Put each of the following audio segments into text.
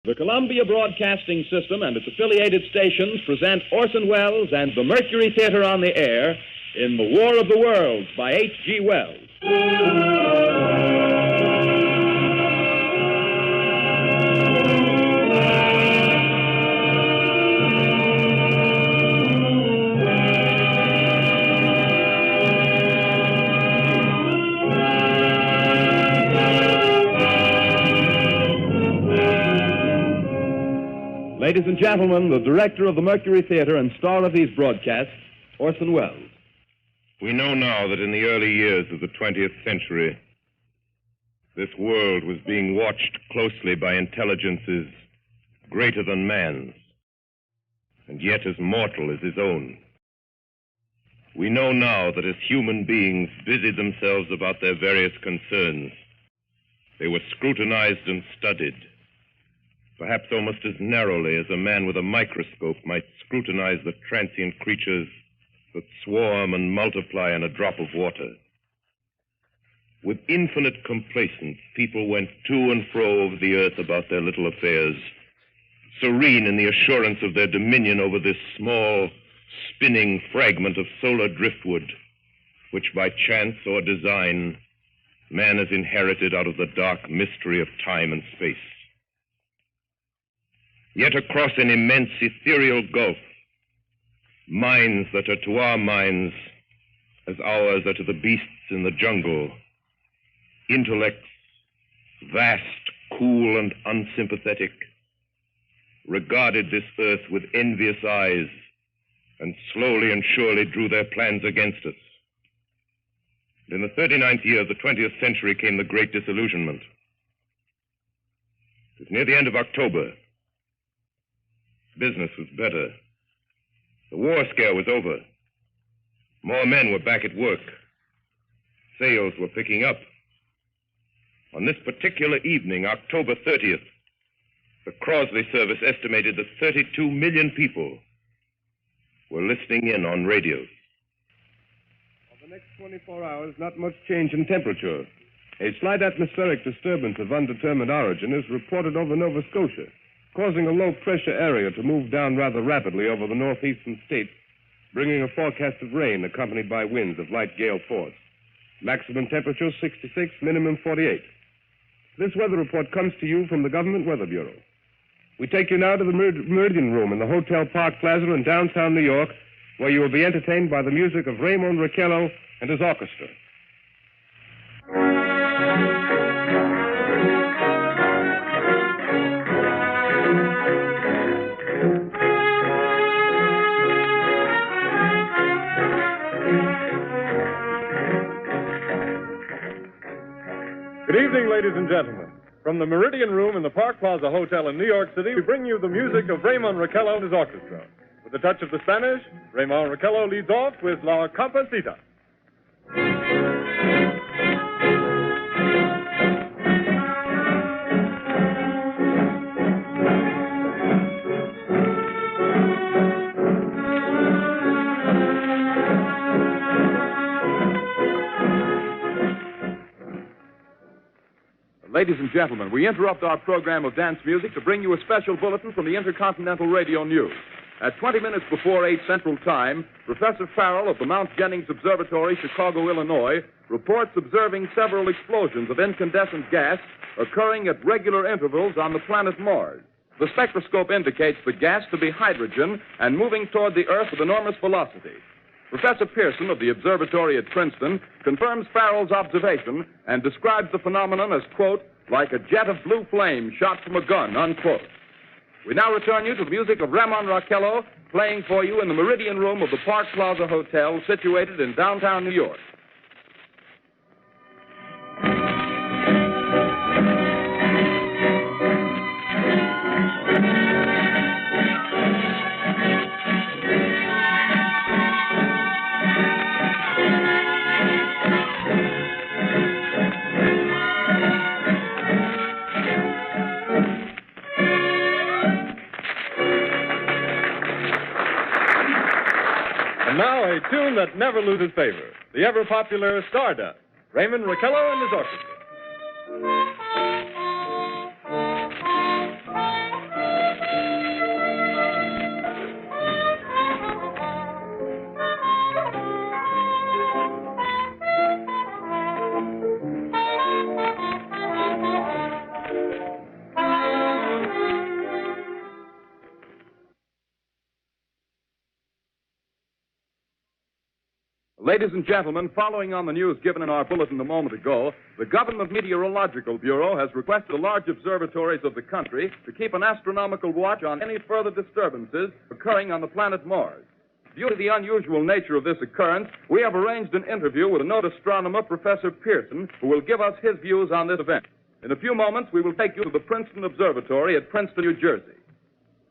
The Columbia Broadcasting System and its affiliated stations present Orson Welles and the Mercury Theatre on the air in The War of the Worlds by H.G. Wells. Ladies and gentlemen, the director of the Mercury Theatre and star of these broadcasts, Orson Welles. We know now that in the early years of the 20th century, this world was being watched closely by intelligences greater than man's, and yet as mortal as his own. We know now that as human beings busied themselves about their various concerns, they were scrutinized and studied, perhaps almost as narrowly as a man with a microscope might scrutinize the transient creatures that swarm and multiply in a drop of water. With infinite complacence, people went to and fro over the earth about their little affairs, serene in the assurance of their dominion over this small, spinning fragment of solar driftwood, which by chance or design, man has inherited out of the dark mystery of time and space. Yet across an immense ethereal gulf, minds that are to our minds as ours are to the beasts in the jungle, intellects vast, cool, and unsympathetic, regarded this earth with envious eyes and slowly and surely drew their plans against us. And in the 39th year of the 20th century came the Great Disillusionment. It was near the end of October. Business was better. The war scare was over. More men were back at work. Sales were picking up. On this particular evening, October 30th, the Crosley service estimated that 32 million people were listening in on radio. For the next 24 hours, not much change in temperature. A slight atmospheric disturbance of undetermined origin is reported over Nova Scotia, causing a low-pressure area to move down rather rapidly over the northeastern states, bringing a forecast of rain accompanied by winds of light gale force. Maximum temperature 66, minimum 48. This weather report comes to you from the Government Weather Bureau. We take you now to the Meridian Room in the Hotel Park Plaza in downtown New York, where you will be entertained by the music of Raymond Raquello and his orchestra. Good evening, ladies and gentlemen. From the Meridian Room in the Park Plaza Hotel in New York City, we bring you the music of Raymond Raquello and his orchestra. With a touch of the Spanish, Raymond Raquello leads off with La Comparsita. Ladies and gentlemen, we interrupt our program of dance music to bring you a special bulletin from the Intercontinental Radio News. At 20 minutes before 8 Central Time, Professor Farrell of the Mount Jennings Observatory, Chicago, Illinois, reports observing several explosions of incandescent gas occurring at regular intervals on the planet Mars. The spectroscope indicates the gas to be hydrogen and moving toward the Earth with enormous velocity. Professor Pearson of the observatory at Princeton confirms Farrell's observation and describes the phenomenon as, quote, like a jet of blue flame shot from a gun, unquote. We now return you to the music of Raymond Raquello, playing for you in the Meridian Room of the Park Plaza Hotel, situated in downtown New York. And now a tune that never loses favor, the ever-popular Stardust, Raymond Raquello and his orchestra. Ladies and gentlemen, following on the news given in our bulletin a moment ago, the Government Meteorological Bureau has requested the large observatories of the country to keep an astronomical watch on any further disturbances occurring on the planet Mars. Due to the unusual nature of this occurrence, we have arranged an interview with a noted astronomer, Professor Pearson, who will give us his views on this event. In a few moments, we will take you to the Princeton Observatory at Princeton, New Jersey.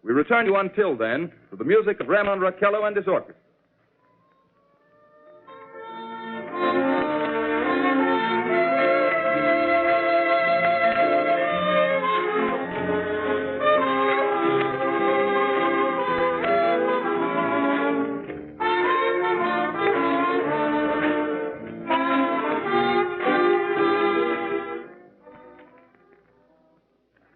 We return you until then to the music of Raymond Raquello and his orchestra.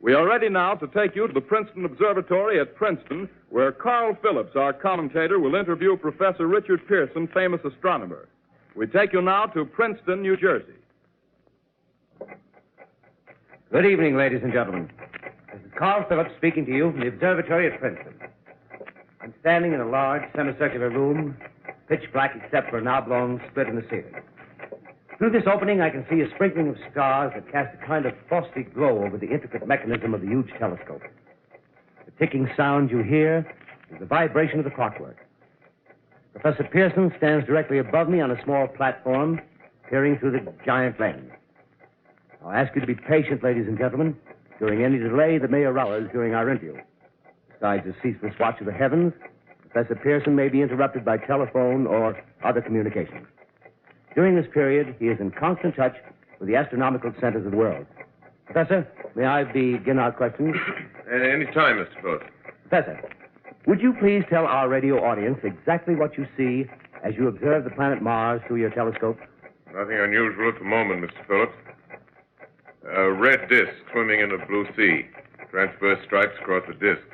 We are ready now to take you to the Princeton Observatory at Princeton, where Carl Phillips, our commentator, will interview Professor Richard Pearson, famous astronomer. We take you now to Princeton, New Jersey. Good evening, ladies and gentlemen. This is Carl Phillips speaking to you from the observatory at Princeton. I'm standing in a large semicircular room, pitch black except for an oblong split in the ceiling. Through this opening, I can see a sprinkling of stars that cast a kind of frosty glow over the intricate mechanism of the huge telescope. The ticking sound you hear is the vibration of the clockwork. Professor Pearson stands directly above me on a small platform, peering through the giant lens. I'll ask you to be patient, ladies and gentlemen, during any delay that may arouse during our interview. Besides the ceaseless watch of the heavens, Professor Pearson may be interrupted by telephone or other communications. During this period, he is in constant touch with the astronomical centers of the world. Professor, may I begin our questions? Any time, Mr. Phillips. Professor, would you please tell our radio audience exactly what you see as you observe the planet Mars through your telescope? Nothing unusual at the moment, Mr. Phillips. A red disk swimming in a blue sea. Transverse stripes across the disk.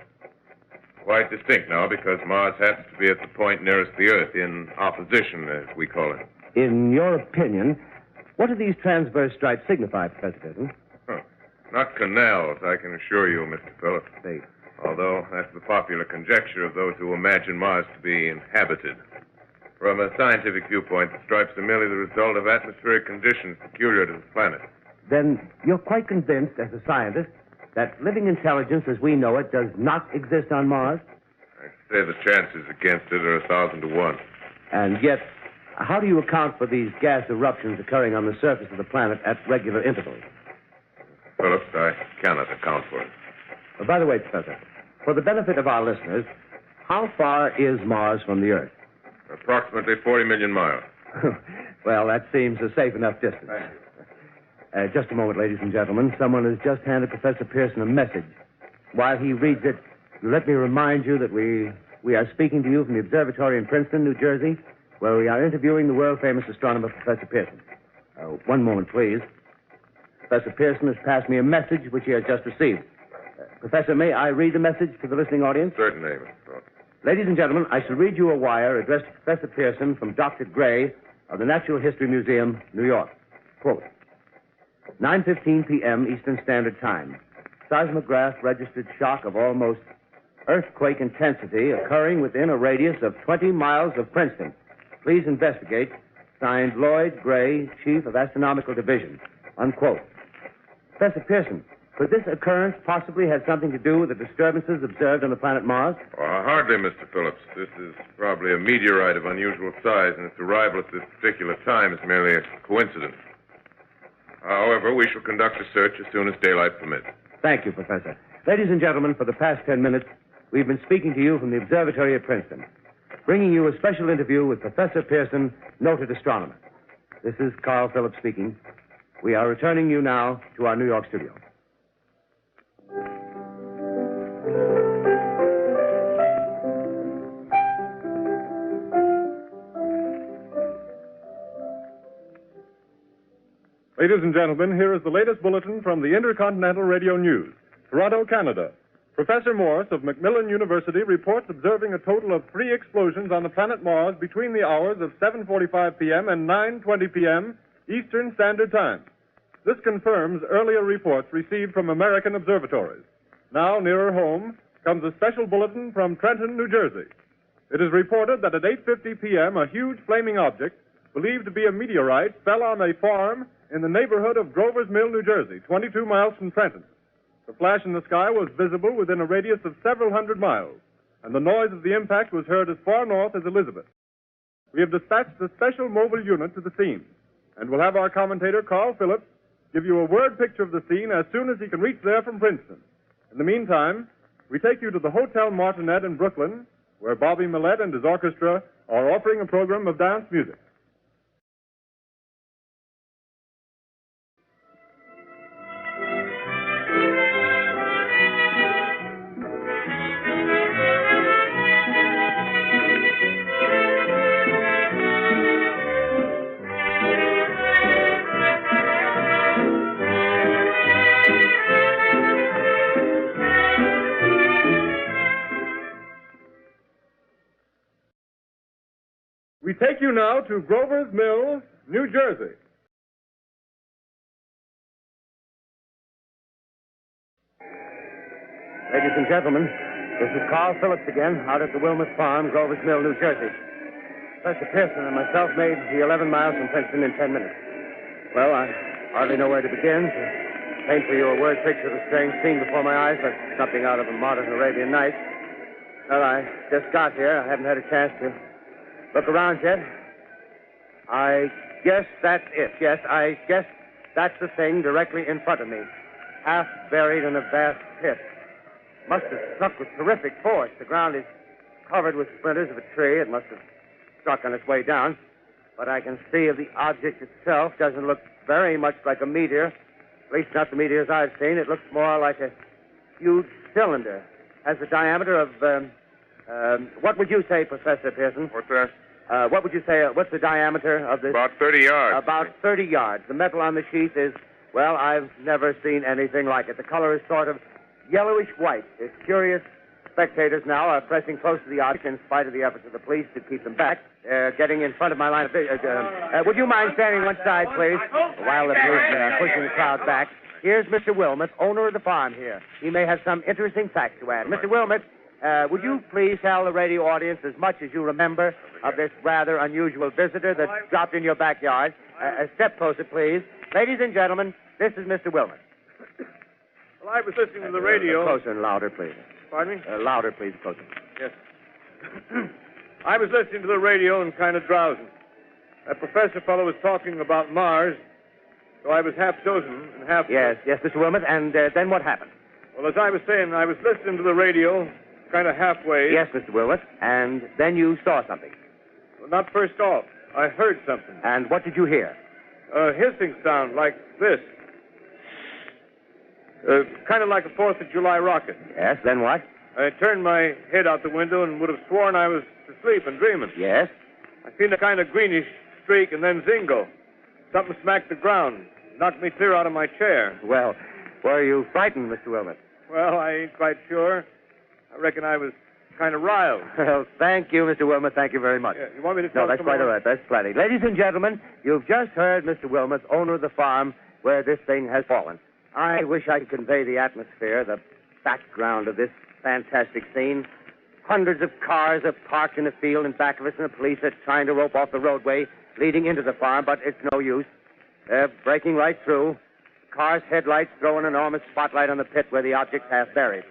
Quite distinct now because Mars happens to be at the point nearest the Earth, in opposition, as we call it. In your opinion, what do these transverse stripes signify, Professor Pearson? Not canals, I can assure you, Mr. Phillips. Although that's the popular conjecture of those who imagine Mars to be inhabited. From a scientific viewpoint, the stripes are merely the result of atmospheric conditions peculiar to the planet. Then you're quite convinced, as a scientist, that living intelligence as we know it does not exist on Mars? I'd say the chances against it are 1,000 to 1. And yet, how do you account for these gas eruptions occurring on the surface of the planet at regular intervals? Phillips, I cannot account for it. By the way, Professor, for the benefit of our listeners, how far is Mars from the Earth? Approximately 40 million miles. Well, that seems a safe enough distance. Just a moment, ladies and gentlemen. Someone has just handed Professor Pearson a message. While he reads it, let me remind you that we are speaking to you from the observatory in Princeton, New Jersey, where we are interviewing the world-famous astronomer, Professor Pearson. One moment, please. Professor Pearson has passed me a message which he has just received. Professor, may I read the message to the listening audience? Certainly, Mr. Phillips. Ladies and gentlemen, I shall read you a wire addressed to Professor Pearson from Dr. Gray of the Natural History Museum, New York. Quote, 9:15 p.m. Eastern Standard Time. Seismograph registered shock of almost earthquake intensity occurring within a radius of 20 miles of Princeton. Please investigate. Signed, Lloyd Gray, Chief of Astronomical Division. Unquote. Professor Pearson, could this occurrence possibly have something to do with the disturbances observed on the planet Mars? Hardly, Mr. Phillips. This is probably a meteorite of unusual size, and its arrival at this particular time is merely a coincidence. However, we shall conduct a search as soon as daylight permits. Thank you, Professor. Ladies and gentlemen, for the past 10 minutes, we've been speaking to you from the observatory at Princeton, bringing you a special interview with Professor Pearson, noted astronomer. This is Carl Phillips speaking. We are returning you now to our New York studio. Ladies and gentlemen, here is the latest bulletin from the Intercontinental Radio News. Toronto, Canada. Professor Morse of Macmillan University reports observing a total of 3 explosions on the planet Mars between the hours of 7:45 p.m. and 9:20 p.m. Eastern Standard Time. This confirms earlier reports received from American observatories. Now, nearer home, comes a special bulletin from Trenton, New Jersey. It is reported that at 8:50 p.m., a huge flaming object, believed to be a meteorite, fell on a farm in the neighborhood of Grover's Mill, New Jersey, 22 miles from Trenton. The flash in the sky was visible within a radius of several hundred miles, and the noise of the impact was heard as far north as Elizabeth. We have dispatched a special mobile unit to the scene, and we'll have our commentator, Carl Phillips, give you a word picture of the scene as soon as he can reach there from Princeton. In the meantime, we take you to the Hotel Martinet in Brooklyn, where Bobby Millett and his orchestra are offering a program of dance music. We take you now to Grover's Mill, New Jersey. Ladies and gentlemen, this is Carl Phillips again, out at the Wilmot Farm, Grover's Mill, New Jersey. Professor Pearson and myself made the 11 miles from Princeton in 10 minutes. Well, I hardly know where to begin. To paint for you a word picture of the strange scene before my eyes, like something out of a modern Arabian Nights. Well, I just got here. I haven't had a chance to look around yet. I guess that's it. Yes, I guess that's the thing directly in front of me. Half buried in a vast pit. Must have struck with terrific force. The ground is covered with splinters of a tree. It must have struck on its way down. But I can see the object itself doesn't look very much like a meteor. At least not the meteors I've seen. It looks more like a huge cylinder. Has a diameter of, what would you say, Professor Pearson? What's that? What would you say, what's the diameter of this? About 30 yards. About 30 yards. The metal on the sheath is, well, I've never seen anything like it. The color is sort of yellowish white. It's curious. Spectators now are pressing close to the object in spite of the efforts of the police to keep them back. Getting in front of my line of vision. Would you mind standing one side, please? While the police are pushing the crowd back. Here's Mr. Wilmot, owner of the farm here. He may have some interesting facts to add. Mr. Wilmot, would you please tell the radio audience as much as you remember of this rather unusual visitor that dropped in your backyard? A step closer, please. Ladies and gentlemen, this is Mr. Wilmot. Well, I was listening to the radio. Closer and louder, please. Pardon me? Louder, please, closer. Yes. I was listening to the radio and kind of drowsing. That professor fellow was talking about Mars, so I was half chosen and half... Yes, Mr. Wilmot, and then what happened? Well, as I was saying, I was listening to the radio, kind of halfway. Yes, Mr. Wilmot, and then you saw something. Well, not first off. I heard something. And what did you hear? A hissing sound like this. Kind of like a 4th of July rocket. Yes, then what? I turned my head out the window and would have sworn I was asleep and dreaming. Yes? I seen a kind of greenish streak and then zingo. Something smacked the ground, knocked me clear out of my chair. Well, were you frightened, Mr. Wilmot? Well, I ain't quite sure. I reckon I was kind of riled. Well, thank you, Mr. Wilmot. Thank you very much. Yeah, you want me to tell No, that's some quite more? all right. That's plenty. Ladies and gentlemen, you've just heard Mr. Wilmot, owner of the farm where this thing has fallen. I wish I could convey the atmosphere, the background of this fantastic scene. Hundreds of cars are parked in a field in back of us, and the police are trying to rope off the roadway leading into the farm, but it's no use. They're breaking right through. Cars' headlights throw an enormous spotlight on the pit where the object's half buried.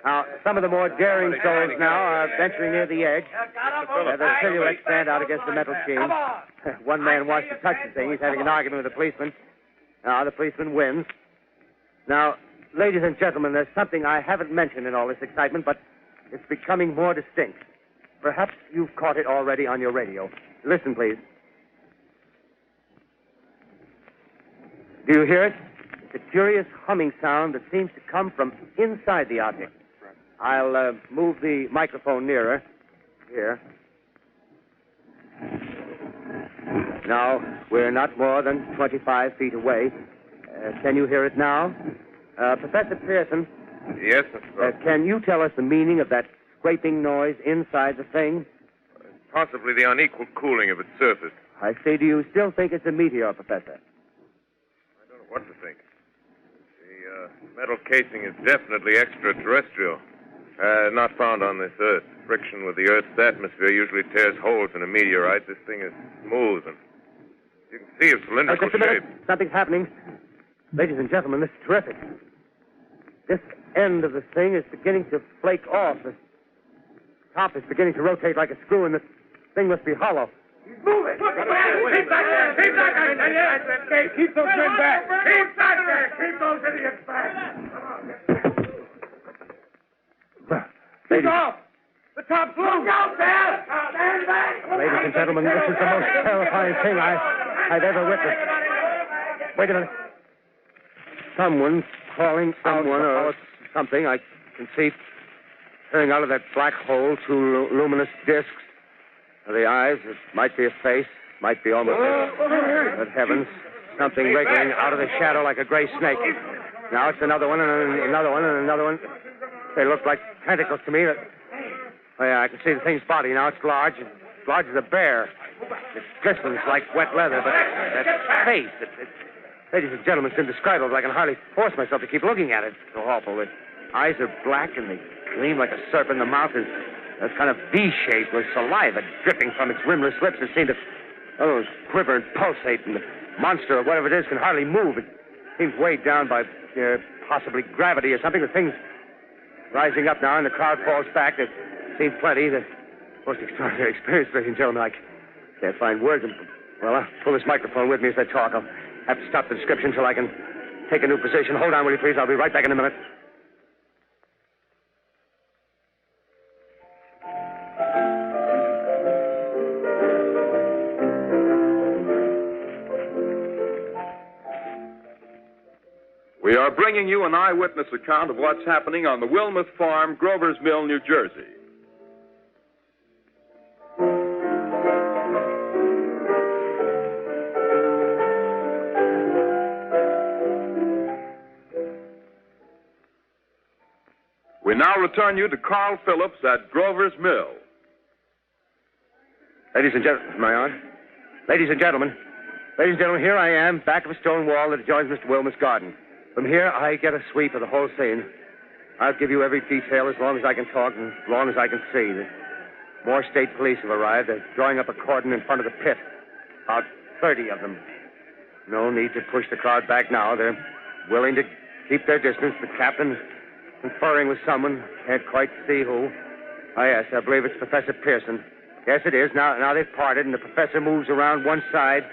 Now, some of the more daring souls now are venturing near the edge. Their silhouettes stand out against the metal sheen. One man wants to touch the thing. He's having an argument with the policeman. Now, the policeman wins. Now, ladies and gentlemen, there's something I haven't mentioned in all this excitement, but it's becoming more distinct. Perhaps you've caught it already on your radio. Listen, please. Do you hear it? It's a curious humming sound that seems to come from inside the object. I'll move the microphone nearer. Here. Now, we're not more than 25 feet away. Can you hear it now? Professor Pearson. Yes, Mr. Brooks. Can you tell us the meaning of that scraping noise inside the thing? Possibly the unequal cooling of its surface. I say, do you still think it's a meteor, Professor? I don't know what to think. The metal casing is definitely extraterrestrial. Not found on this Earth. Friction with the Earth's atmosphere usually tears holes in a meteorite. This thing is smooth and You can see its cylindrical Just a minute. shape. Something's happening. Ladies and gentlemen, this is terrific. This end of the thing is beginning to flake off. The top is beginning to rotate like a screw, and the thing must be hollow. Move it! Keep back there! Keep back there! Keep those men back! Keep back there! Keep those idiots back! Take off! The top's loose! Look out there! Stand back! Ladies and gentlemen, this is the most terrifying thing I've ever witnessed. Wait a minute. Someone's calling someone or something. I can see peering out of that black hole two luminous discs. The eyes, it might be a face, might be almost but heavens, something wriggling out of the shadow like a gray snake. Now it's another one, and another one, and another one. They look like tentacles to me. Oh, yeah, I can see the thing's body. Now it's large as a bear. It glistens like wet leather, but that face, ladies and gentlemen, it's indescribable. I can hardly force myself to keep looking at it. It's so awful. The eyes are black, and they gleam like a serpent. The mouth is a kind of V-shape with saliva dripping from its rimless lips that seem to quiver and pulsate, and the monster or whatever it is can hardly move. It seems weighed down by possibly gravity or something. The thing's rising up now, and the crowd falls back. They've seen plenty. The most extraordinary experience, ladies and gentlemen. I can't find words. Well, I'll pull this microphone with me as I talk. I'll have to stop the description until I can take a new position. Hold on, will you, please? I'll be right back in a minute. We are bringing you an eyewitness account of what's happening on the Wilmuth Farm, Grover's Mill, New Jersey. We now return you to Carl Phillips at Grover's Mill. Ladies and gentlemen, am I on? Ladies and gentlemen, here I am, back of a stone wall that adjoins Mr. Wilmuth's garden. From here, I get a sweep of the whole scene. I'll give you every detail as long as I can talk and as long as I can see. The more state police have arrived. They're drawing up a cordon in front of the pit. About 30 of them. No need to push the crowd back now. They're willing to keep their distance. The captain is conferring with someone. Can't quite see who. Oh, yes, I believe it's Professor Pearson. Yes, it is. Now they've parted, and the professor moves around one side,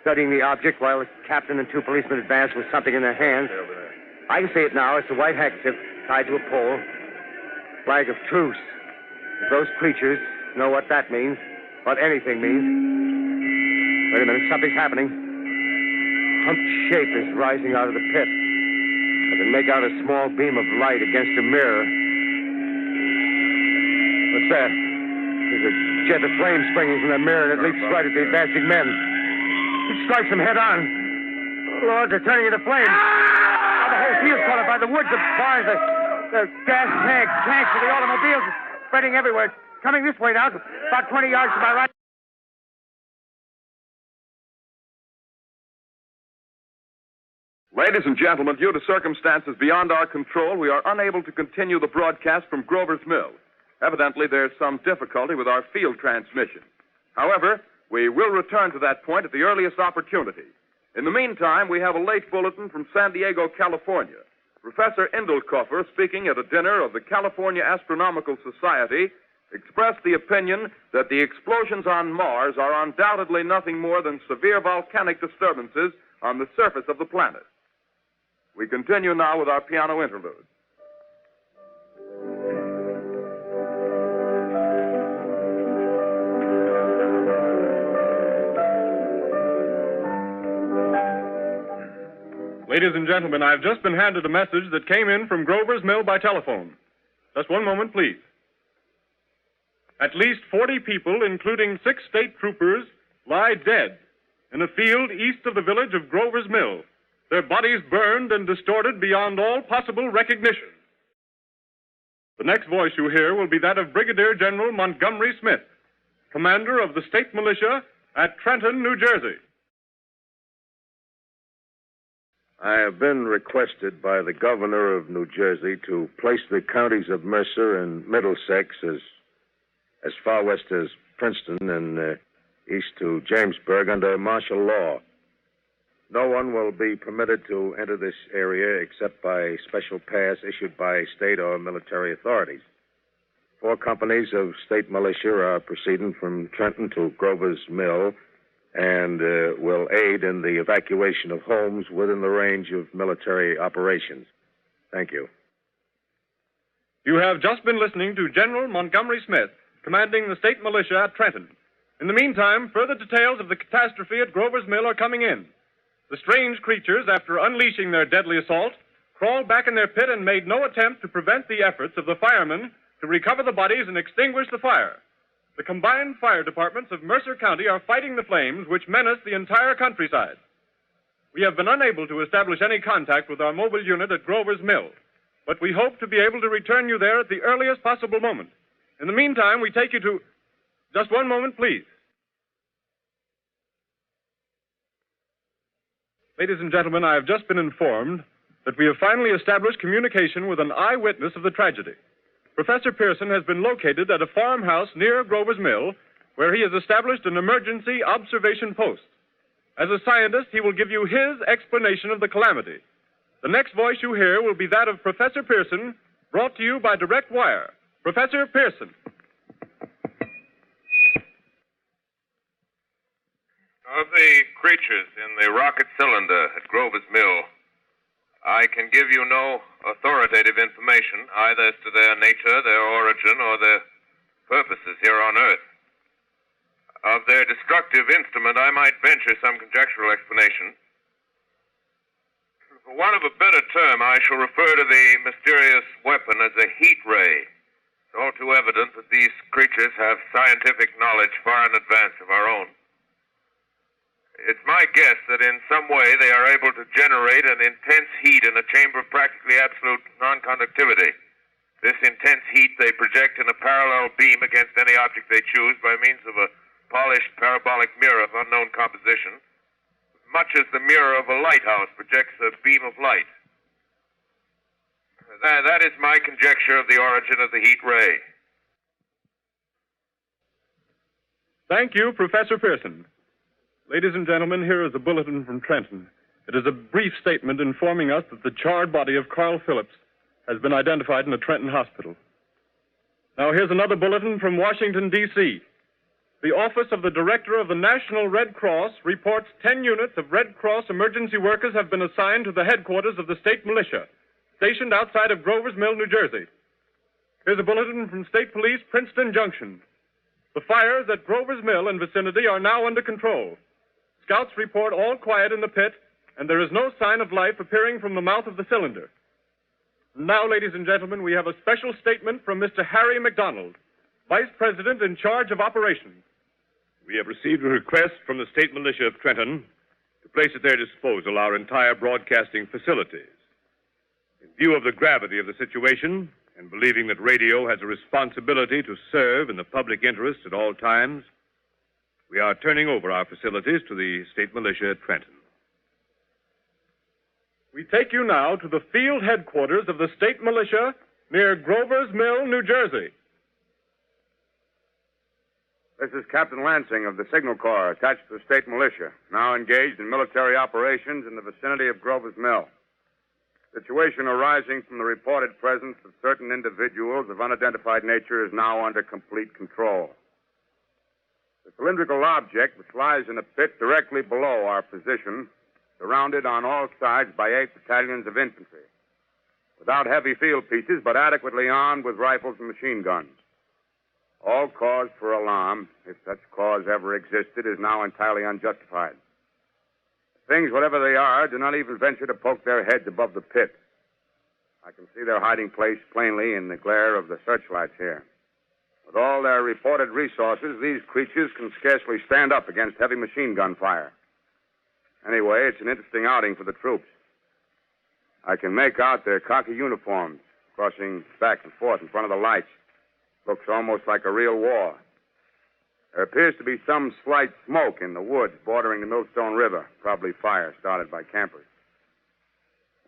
studying the object while the captain and two policemen advance with something in their hands. I can see it now. It's a white handkerchief tied to a pole. Flag of truce. If those creatures know what that means, what anything means. Wait a minute, something's happening. Humped shape is rising out of the pit. I can make out a small beam of light against a mirror. What's that? There's a jet of flame springing from the mirror, and it leaps right at the advancing men. It strikes them head on. Oh, Lord, they're turning into flames. Oh, the whole field's caught up by the woods, the barns, the gas tanks for the automobiles spreading everywhere. It's coming this way now, about 20 yards to my right. Ladies and gentlemen, due to circumstances beyond our control, we are unable to continue the broadcast from Grover's Mill. Evidently, there's some difficulty with our field transmission. However, we will return to that point at the earliest opportunity. In the meantime, we have a late bulletin from San Diego, California. Professor Indelkoffer, speaking at a dinner of the California Astronomical Society, expressed the opinion that the explosions on Mars are undoubtedly nothing more than severe volcanic disturbances on the surface of the planet. We continue now with our piano interlude. Ladies and gentlemen, I've just been handed a message that came in from Grover's Mill by telephone. Just one moment, please. At least 40 people, including 6 state troopers, lie dead in a field east of the village of Grover's Mill. Their bodies burned and distorted beyond all possible recognition. The next voice you hear will be that of Brigadier General Montgomery Smith, commander of the state militia at Trenton, New Jersey. I have been requested by the governor of New Jersey to place the counties of Mercer and Middlesex as far west as Princeton and east to Jamesburg under martial law. No one will be permitted to enter this area except by special pass issued by state or military authorities. 4 companies of state militia are proceeding from Trenton to Grover's Mill and will aid in the evacuation of homes within the range of military operations. Thank you. You have just been listening to General Montgomery Smith, commanding the state militia at Trenton. In the meantime, further details of the catastrophe at Grover's Mill are coming in. The strange creatures, after unleashing their deadly assault, crawled back in their pit and made no attempt to prevent the efforts of the firemen to recover the bodies and extinguish the fire. The combined fire departments of Mercer County are fighting the flames which menace the entire countryside. We have been unable to establish any contact with our mobile unit at Grover's Mill, but we hope to be able to return you there at the earliest possible moment. In the meantime, we take you to... Just one moment, please. Ladies and gentlemen, I have just been informed that we have finally established communication with an eyewitness of the tragedy. Professor Pearson has been located at a farmhouse near Grover's Mill, where he has established an emergency observation post. As a scientist, he will give you his explanation of the calamity. The next voice you hear will be that of Professor Pearson, brought to you by direct wire. Professor Pearson. Of the creatures in the rocket cylinder at Grover's Mill, I can give you no authoritative information, either as to their nature, their origin, or their purposes here on Earth. Of their destructive instrument, I might venture some conjectural explanation. For want of a better term, I shall refer to the mysterious weapon as a heat ray. It's all too evident that these creatures have scientific knowledge far in advance of our own. It's my guess that in some way they are able to generate an intense heat in a chamber of practically absolute non-conductivity. This intense heat they project in a parallel beam against any object they choose by means of a polished parabolic mirror of unknown composition, much as the mirror of a lighthouse projects a beam of light. That is my conjecture of the origin of the heat ray. Thank you, Professor Pearson. Ladies and gentlemen, here is a bulletin from Trenton. It is a brief statement informing us that the charred body of Carl Phillips has been identified in a Trenton hospital. Now, here's another bulletin from Washington, D.C. The Office of the Director of the National Red Cross reports 10 units of Red Cross emergency workers have been assigned to the headquarters of the state militia, stationed outside of Grover's Mill, New Jersey. Here's a bulletin from State Police, Princeton Junction. The fires at Grover's Mill and vicinity are now under control. Scouts report all quiet in the pit, and there is no sign of life appearing from the mouth of the cylinder. Now, ladies and gentlemen, we have a special statement from Mr. Harry McDonald, Vice President in charge of operations. We have received a request from the state militia of Trenton to place at their disposal our entire broadcasting facilities. In view of the gravity of the situation, and believing that radio has a responsibility to serve in the public interest at all times, we are turning over our facilities to the state militia at Trenton. We take you now to the field headquarters of the state militia near Grover's Mill, New Jersey. This is Captain Lansing of the Signal Corps, attached to the state militia, now engaged in military operations in the vicinity of Grover's Mill. Situation arising from the reported presence of certain individuals of unidentified nature is now under complete control. The cylindrical object, which lies in a pit directly below our position, surrounded on all sides by 8 battalions of infantry, without heavy field pieces, but adequately armed with rifles and machine guns. All cause for alarm, if such cause ever existed, is now entirely unjustified. Things, whatever they are, do not even venture to poke their heads above the pit. I can see their hiding place plainly in the glare of the searchlights here. With all their reported resources, these creatures can scarcely stand up against heavy machine gun fire. Anyway, it's an interesting outing for the troops. I can make out their khaki uniforms crossing back and forth in front of the lights. Looks almost like a real war. There appears to be some slight smoke in the woods bordering the Millstone River, probably fire started by campers.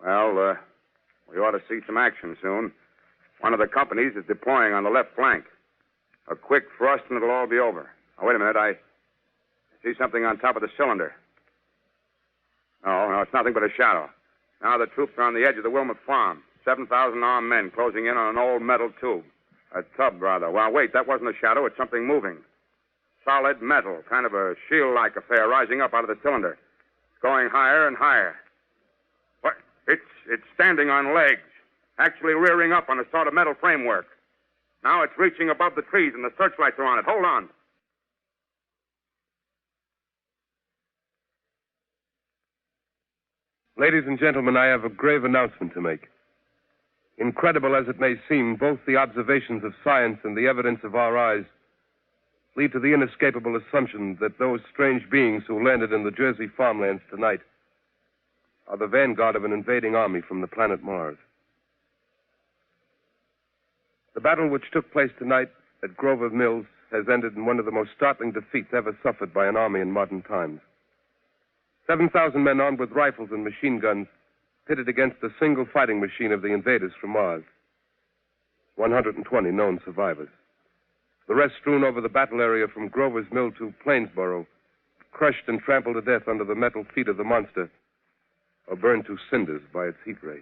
Well, we ought to see some action soon. One of the companies is deploying on the left flank. A quick thrust and it'll all be over. Now, wait a minute. See something on top of the cylinder. No, it's nothing but a shadow. Now the troops are on the edge of the Wilmot farm. 7,000 armed men closing in on an old metal tube. A tub, rather. Well, wait, that wasn't a shadow. It's something moving. Solid metal, kind of a shield-like affair rising up out of the cylinder. It's going higher and higher. What? It's standing on legs, actually rearing up on a sort of metal framework. Now it's reaching above the trees and the searchlights are on it. Hold on. Ladies and gentlemen, I have a grave announcement to make. Incredible as it may seem, both the observations of science and the evidence of our eyes lead to the inescapable assumption that those strange beings who landed in the Jersey farmlands tonight are the vanguard of an invading army from the planet Mars. The battle which took place tonight at Grover Mills has ended in one of the most startling defeats ever suffered by an army in modern times. 7,000 men armed with rifles and machine guns pitted against the single fighting machine of the invaders from Mars. 120 known survivors. The rest strewn over the battle area from Grover's Mill to Plainsboro, crushed and trampled to death under the metal feet of the monster, or burned to cinders by its heat ray.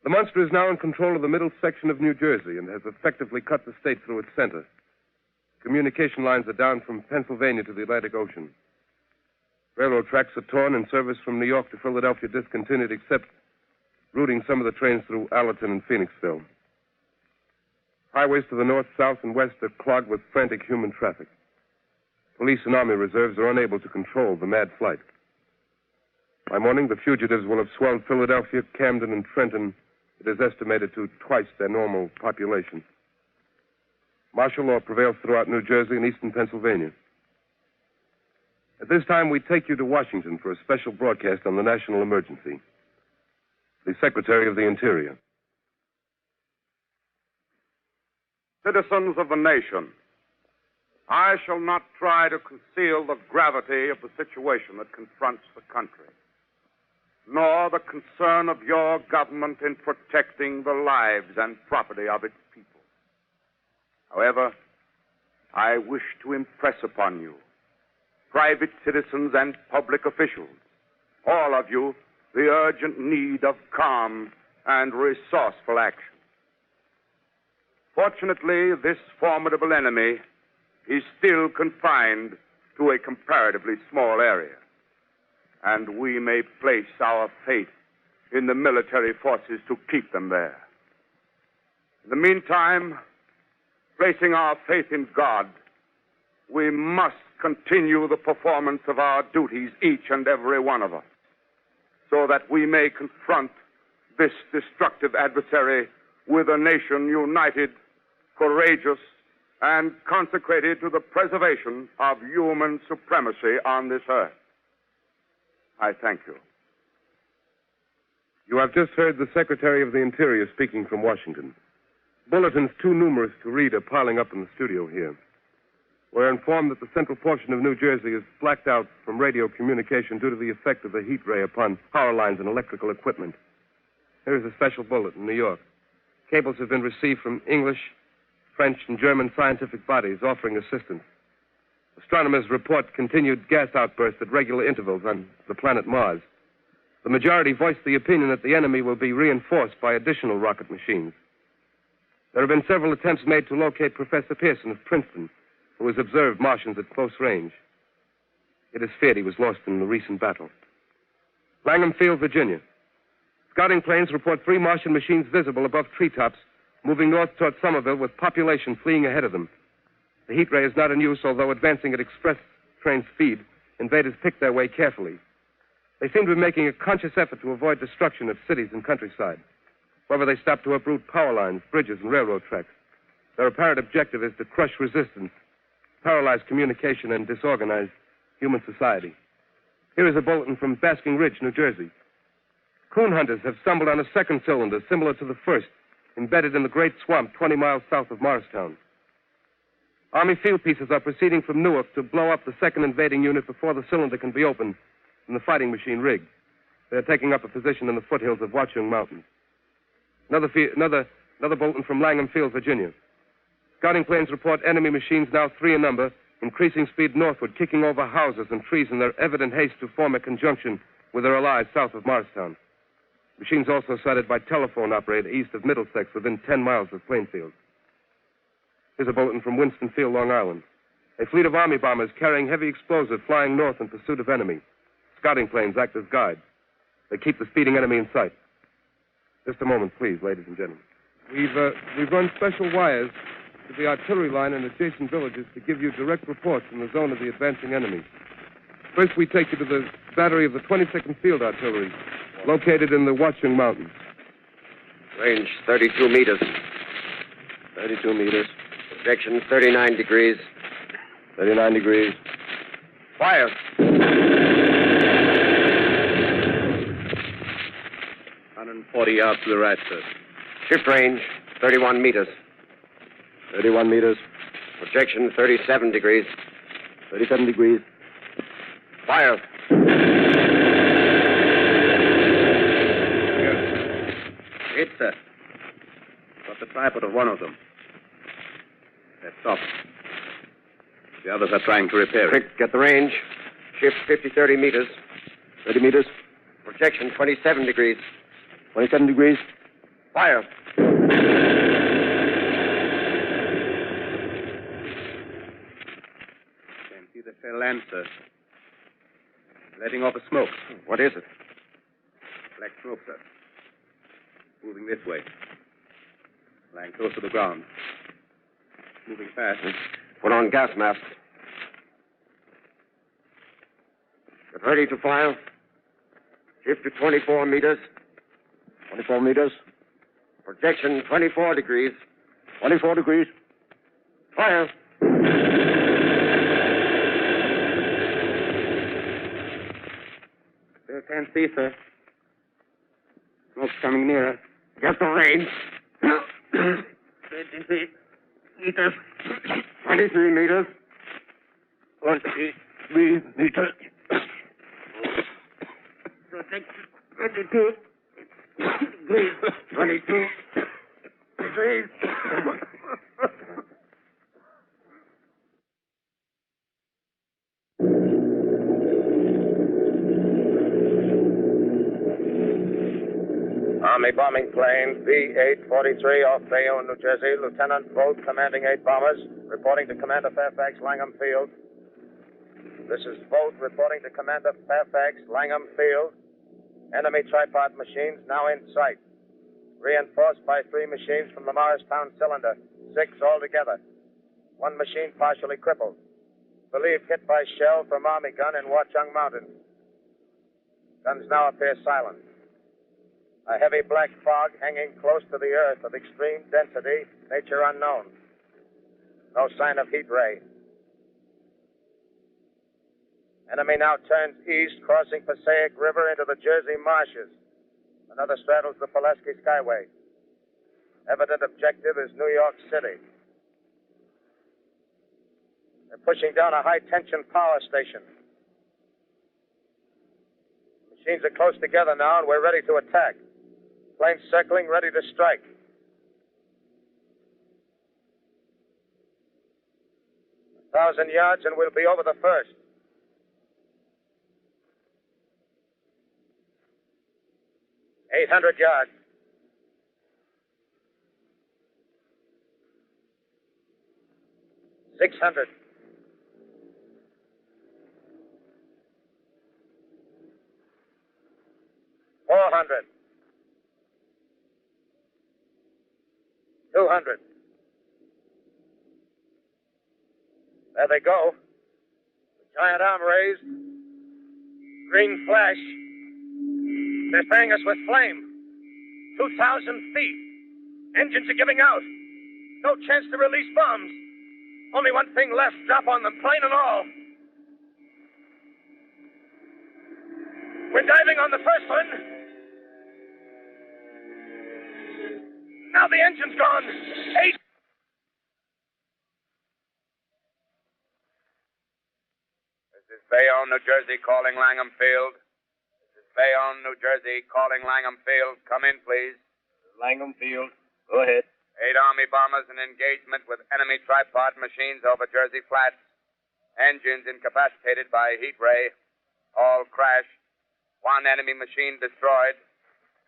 The monster is now in control of the middle section of New Jersey and has effectively cut the state through its center. Communication lines are down from Pennsylvania to the Atlantic Ocean. Railroad tracks are torn and service from New York to Philadelphia discontinued, except routing some of the trains through Allerton and Phoenixville. Highways to the north, south, and west are clogged with frantic human traffic. Police and army reserves are unable to control the mad flight. By morning, the fugitives will have swelled Philadelphia, Camden, and Trenton, it is estimated, to twice their normal population. Martial law prevails throughout New Jersey and eastern Pennsylvania. At this time, we take you to Washington for a special broadcast on the national emergency. The Secretary of the Interior. Citizens of the nation, I shall not try to conceal the gravity of the situation that confronts the country, nor the concern of your government in protecting the lives and property of its people. However, I wish to impress upon you, private citizens and public officials, all of you, the urgent need of calm and resourceful action. Fortunately, this formidable enemy is still confined to a comparatively small area, and we may place our faith in the military forces to keep them there. In the meantime, placing our faith in God, we must continue the performance of our duties, each and every one of us, so that we may confront this destructive adversary with a nation united, courageous, and consecrated to the preservation of human supremacy on this earth. I thank you. You have just heard the Secretary of the Interior speaking from Washington. Bulletins too numerous to read are piling up in the studio here. We're informed that the central portion of New Jersey is blacked out from radio communication due to the effect of the heat ray upon power lines and electrical equipment. Here's a special bulletin in New York. Cables have been received from English, French, and German scientific bodies offering assistance. Astronomers report continued gas outbursts at regular intervals on the planet Mars. The majority voiced the opinion that the enemy will be reinforced by additional rocket machines. There have been several attempts made to locate Professor Pearson of Princeton, who has observed Martians at close range. It is feared he was lost in the recent battle. Langham Field, Virginia. Scouting planes report 3 Martian machines visible above treetops, moving north toward Somerville with population fleeing ahead of them. The heat ray is not in use, although advancing at express train speed, invaders pick their way carefully. They seem to be making a conscious effort to avoid destruction of cities and countryside. However, they stop to uproot power lines, bridges, and railroad tracks. Their apparent objective is to crush resistance, paralyze communication, and disorganize human society. Here is a bulletin from Basking Ridge, New Jersey. Coon hunters have stumbled on a second cylinder similar to the first, embedded in the great swamp 20 miles south of Morristown. Army field pieces are proceeding from Newark to blow up the second invading unit before the cylinder can be opened and the fighting machine rigged. They're taking up a position in the foothills of Watchung Mountain. Another bulletin from Langham Field, Virginia. Scouting planes report enemy machines, now 3 in number, increasing speed northward, kicking over houses and trees in their evident haste to form a conjunction with their allies south of Morristown. Machines also sighted by telephone operator east of Middlesex within 10 miles of Plainfield. Here's a bulletin from Winston Field, Long Island. A fleet of Army bombers carrying heavy explosive flying north in pursuit of enemy. Scouting planes act as guides. They keep the speeding enemy in sight. Just a moment, please, ladies and gentlemen. We've run special wires to the artillery line and adjacent villages to give you direct reports from the zone of the advancing enemy. First, we take you to the battery of the 22nd Field Artillery, located in the Watchung Mountains. Range 32 meters. 32 meters. Projection 39 degrees. 39 degrees. Fire. 140 yards to the right, sir. Shift range 31 meters. 31 meters. Projection 37 degrees. 37 degrees. Fire. Hit, sir. Got the tripod of one of them. They're stopped. The others are trying to repair it. Quick, get the range. Shift 30 meters. 30 meters. Projection 27 degrees. 27 degrees. Fire. Can't see the shell land, sir. Letting off a smoke. What is it? Black smoke, sir. Moving this way. Lying close to the ground. Moving fast. Put on gas mask. Get ready to fire. Shift to 24 meters. 24 meters. Projection 24 degrees. 24 degrees. Fire. Still can't see, sir. Smoke's coming nearer. Get the range. 23 meters. 23 meters. 23 meters. Projection 22 degrees. 22 degrees. Army bombing plane B-843 off Bayonne, New Jersey. Lieutenant Vogt, commanding 8 bombers, reporting to Commander Fairfax, Langham Field. This is Vogt reporting to Commander Fairfax, Langham Field. Enemy tripod machines now in sight. Reinforced by 3 machines from the Morristown cylinder. 6 altogether. 1 machine partially crippled. Believed hit by shell from Army gun in Watchung Mountain. Guns now appear silent. A heavy black fog hanging close to the earth of extreme density, nature unknown. No sign of heat ray. Enemy now turns east, crossing Passaic River into the Jersey marshes. Another straddles the Pulaski Skyway. Evident objective is New York City. They're pushing down a high-tension power station. Machines are close together now, and we're ready to attack. Planes circling, ready to strike. A 1,000 yards, and we'll be over the first. Eight 800 yards. $600. $400. $200. There they go. The giant arm raised. Green flash. They're spraying us with flame. 2,000 feet. Engines are giving out. No chance to release bombs. Only one thing left. Drop on them, plane and all. We're diving on the first one. Now the engine's gone. 8. This is Bayonne, New Jersey, calling Langham Field. This is Bayonne, New Jersey, calling Langham Field. Come in, please. Langham Field. Go ahead. 8 Army bombers in engagement with enemy tripod machines over Jersey Flats. Engines incapacitated by heat ray. All crashed. One enemy machine destroyed.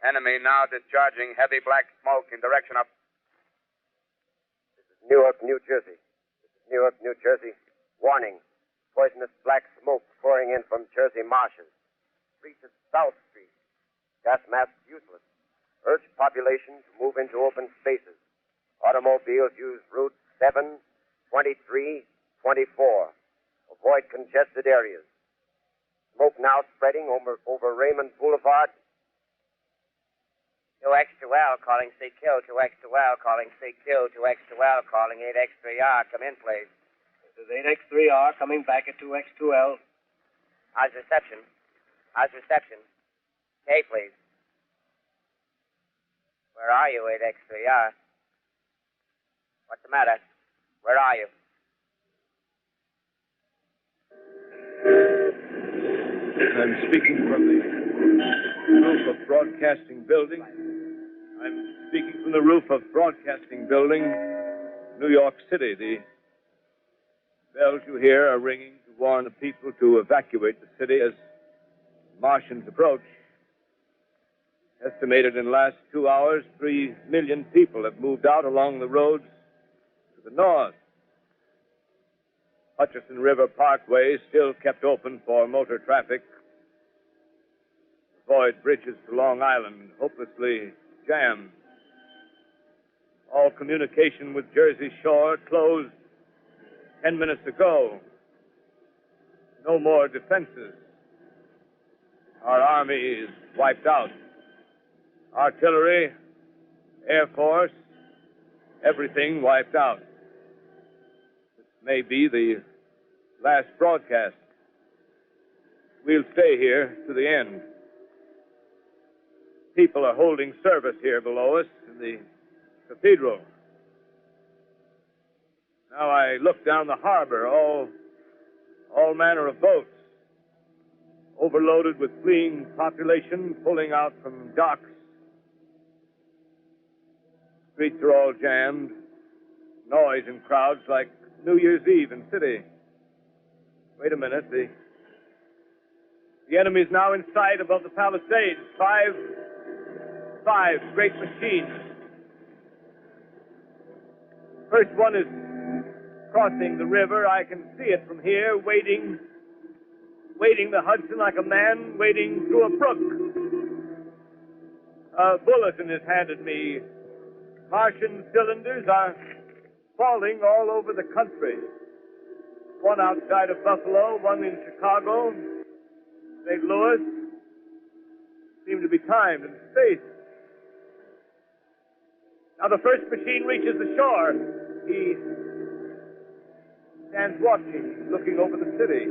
Enemy now discharging heavy black smoke in direction of... Newark, New Jersey. This is Newark, New Jersey. Warning. Poisonous black smoke pouring in from Jersey marshes. Reaches South Street. Gas mask useless. Urge population to move into open spaces. Automobiles use routes 7, 23, 24. Avoid congested areas. Smoke now spreading over Raymond Boulevard. 2X2L calling CQ, 2X2L calling CQ, 2X2L calling 8X3R. Come in, please. This is 8X3R coming back at 2X2L. How's reception? How's reception? K, please. Where are you, 8X3R? What's the matter? Where are you? I'm speaking from the roof of Broadcasting Building. I'm speaking from the roof of Broadcasting Building, New York City. The bells you hear are ringing to warn the people to evacuate the city as Martians approach. Estimated in the last 2 hours, 3 million people have moved out along the roads to the north. Hutchison River Parkway still kept open for motor traffic. Avoid bridges to Long Island, hopelessly jammed. All communication with Jersey Shore closed 10 minutes ago. No more defenses. Our army is wiped out. Artillery, Air Force, everything wiped out. This may be the last broadcast. We'll stay here to the end. People are holding service here below us in the cathedral. Now I look down the harbor, all manner of boats, overloaded with fleeing population pulling out from docks. Streets are all jammed. Noise in crowds like New Year's Eve in city. Wait a minute. The enemy's now in sight above the Palisades. Five great machines. First one is crossing the river. I can see it from here, wading the Hudson like a man wading through a brook. A bulletin is handed me. Martian cylinders are falling all over the country. One outside of Buffalo, one in Chicago, St. Louis. Seem to be timed and spaced. Now the first machine reaches the shore. He stands watching, looking over the city.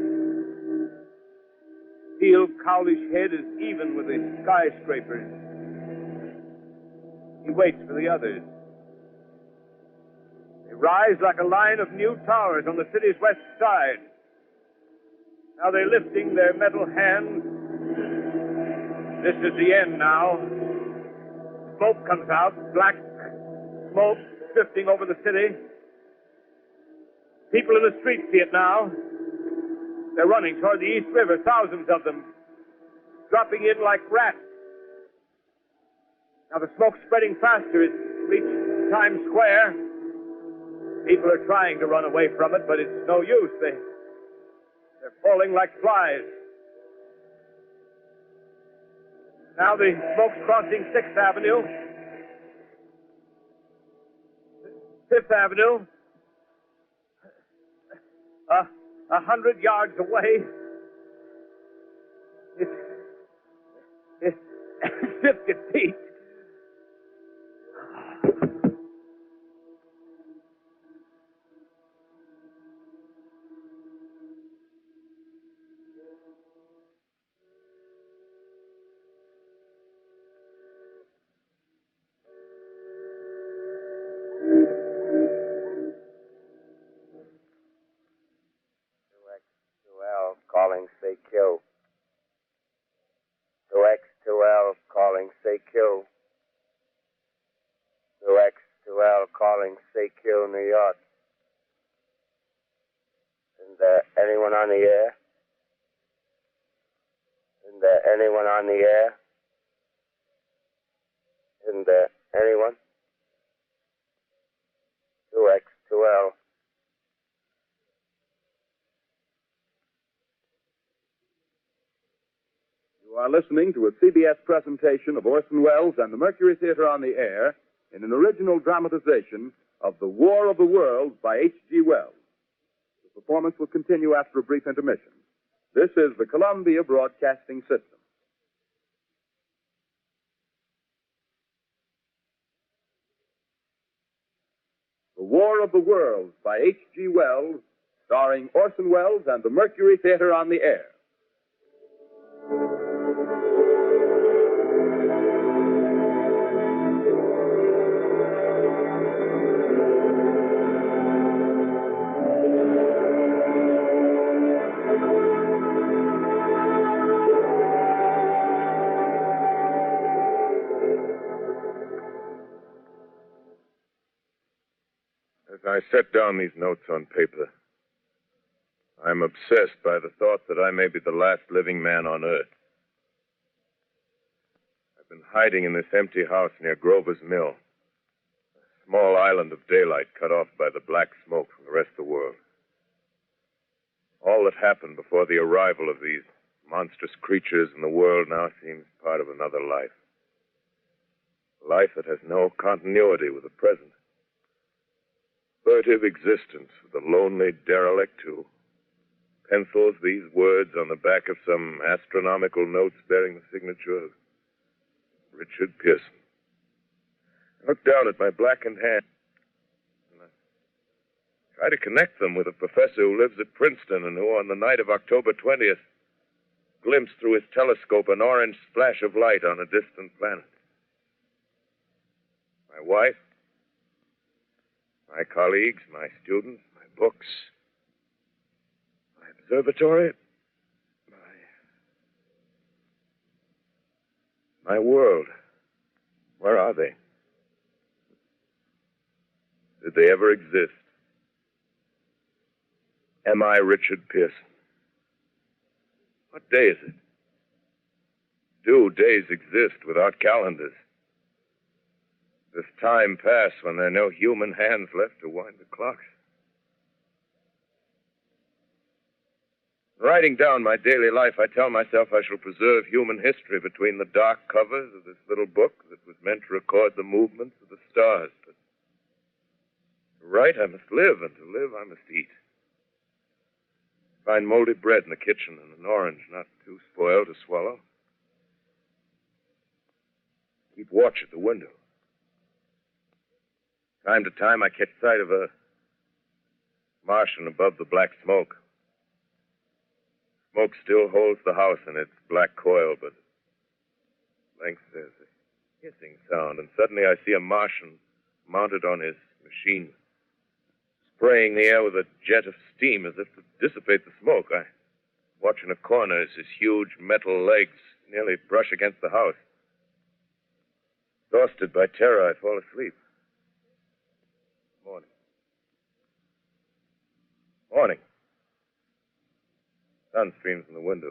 Steel Cowlish head is even with the skyscrapers. He waits for the others. They rise like a line of new towers on the city's west side. Now they're lifting their metal hands. This is the end now. Smoke comes out, black smoke drifting over the city. People in the streets see it now. They're running toward the East River, thousands of them, dropping in like rats. Now the smoke's spreading faster. It's reached Times Square. People are trying to run away from it, but it's no use. They're falling like flies. Now the smoke's crossing 6th Avenue. 5th Avenue. 100 yards away. It's 50 feet. Calling CQ. 2X2L calling CQ. 2X2L calling CQ, New York. This is there anyone on the air? Isn't there anyone on the air? Isn't there anyone? 2X, 2L. You are listening to a CBS presentation of Orson Welles and the Mercury Theatre on the Air in an original dramatization of The War of the Worlds by H.G. Wells. The performance will continue after a brief intermission. This is the Columbia Broadcasting System. The War of the Worlds by H.G. Wells, starring Orson Welles and the Mercury Theatre on the Air. As I set down these notes on paper, I'm obsessed by the thought that I may be the last living man on Earth. I've been hiding in this empty house near Grover's Mill, a small island of daylight cut off by the black smoke from the rest of the world. All that happened before the arrival of these monstrous creatures in the world now seems part of another life. A life that has no continuity with the present. Furtive existence of the lonely derelict who pencils these words on the back of some astronomical notes bearing the signature of Richard Pearson. I look down at my blackened hand and I try to connect them with a professor who lives at Princeton and who, on the night of October 20th, glimpsed through his telescope an orange splash of light on a distant planet. My wife, my colleagues, my students, my books, my observatory, my world. Where are they? Did they ever exist? Am I Richard Pearson? What day is it? Do days exist without calendars? Does time pass when there are no human hands left to wind the clocks? Writing down my daily life, I tell myself I shall preserve human history between the dark covers of this little book that was meant to record the movements of the stars. But to write, I must live, and to live, I must eat. Find moldy bread in the kitchen and an orange not too spoiled to swallow. Keep watch at the window. Time to time, I catch sight of a Martian above the black smoke. Smoke still holds the house in its black coil, but at length there's a hissing sound, and suddenly I see a Martian mounted on his machine, spraying the air with a jet of steam as if to dissipate the smoke. I watch in a corner as his huge metal legs nearly brush against the house. Exhausted by terror, I fall asleep. Morning. Morning. Sun streams from the window.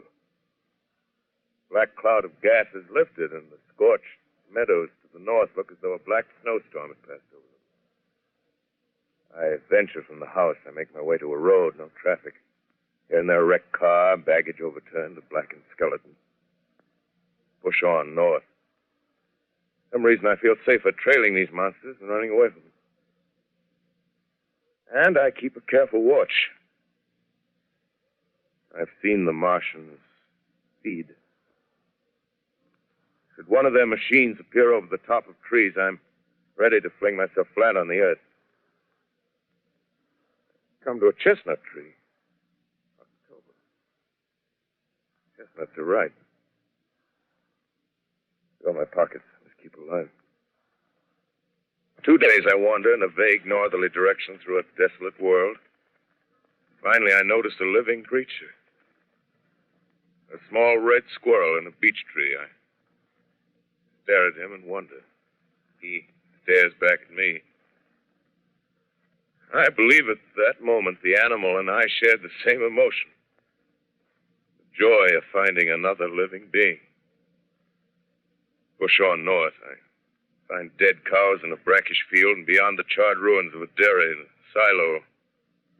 Black cloud of gas is lifted, and the scorched meadows to the north look as though a black snowstorm had passed over them. I venture from the house. I make my way to a road, no traffic. Here and there, a wrecked car, baggage overturned, a blackened skeleton. Push on north. For some reason, I feel safer trailing these monsters than running away from them. And I keep a careful watch. I've seen the Martians feed. Should one of their machines appear over the top of trees, I'm ready to fling myself flat on the earth. Come to a chestnut tree. October. Chestnuts are ripe. Fill my pockets. Let's keep alive. 2 days I wander in a vague northerly direction through a desolate world. Finally, I notice a living creature. A small red squirrel in a beech tree. I stare at him and wonder. He stares back at me. I believe at that moment the animal and I shared the same emotion. The joy of finding another living being. Push on north. I find dead cows in a brackish field, and beyond the charred ruins of a dairy and a silo,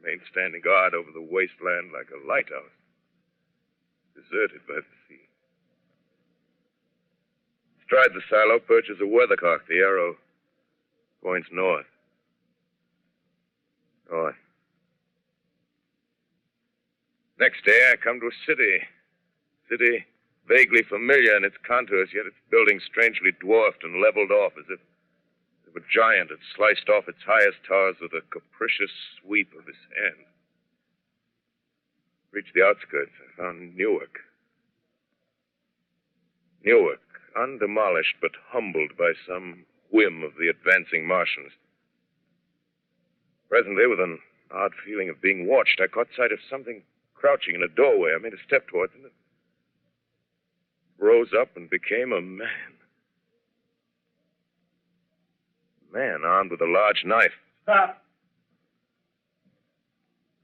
remain standing guard over the wasteland like a lighthouse, deserted by the sea. Astride the silo perches a weathercock. The arrow points north. North. Next day, I come to a city. City vaguely familiar in its contours, yet its buildings strangely dwarfed and leveled off as if a giant had sliced off its highest towers with a capricious sweep of his hand. Reached the outskirts, I found Newark. Newark, undemolished but humbled by some whim of the advancing Martians. Presently, with an odd feeling of being watched, I caught sight of something crouching in a doorway. I made a step towards it. Rose up and became a man. A man armed with a large knife. Stop.